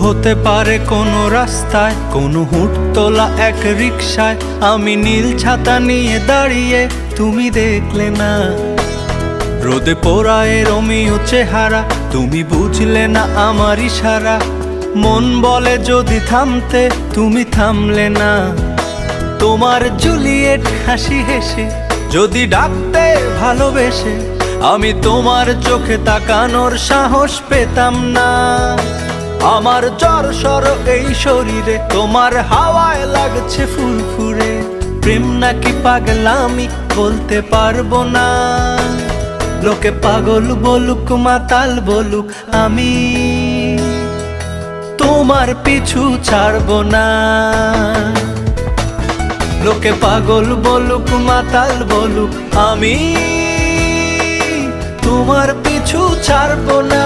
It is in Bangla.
হতে পারে কোনো রাস্তায়, কোনো হুটতোলা এক রিকশায় আমি নীল ছাতা নিয়ে দাঁড়িয়ে, তুমি দেখলে না। রোদে পোড়ায় রোমিও চেহারা, তুমি বুঝলে না আমার ইশারা। মন বলে যদি থামতে, তুমি থামলে না। তোমার জুলিয়েট হাসি হেসে যদি ডাকতে ভালোবেসে, আমি তোমার চোখে তাকানোর সাহস পেতাম না। আমার জ্বর এই শরীরে, তোমার হাওয়ায় লাগছে ফুরফুরে। প্রেম নাকি পাগলামি বলতে পারবো না। লোকে পাগল বলুক মাতাল বলুক, আমি তোমার পিছু ছাড়বো না। লোকে পাগল বলুক মাতাল বলুক, আমি তোমার পিছু ছাড়বো না।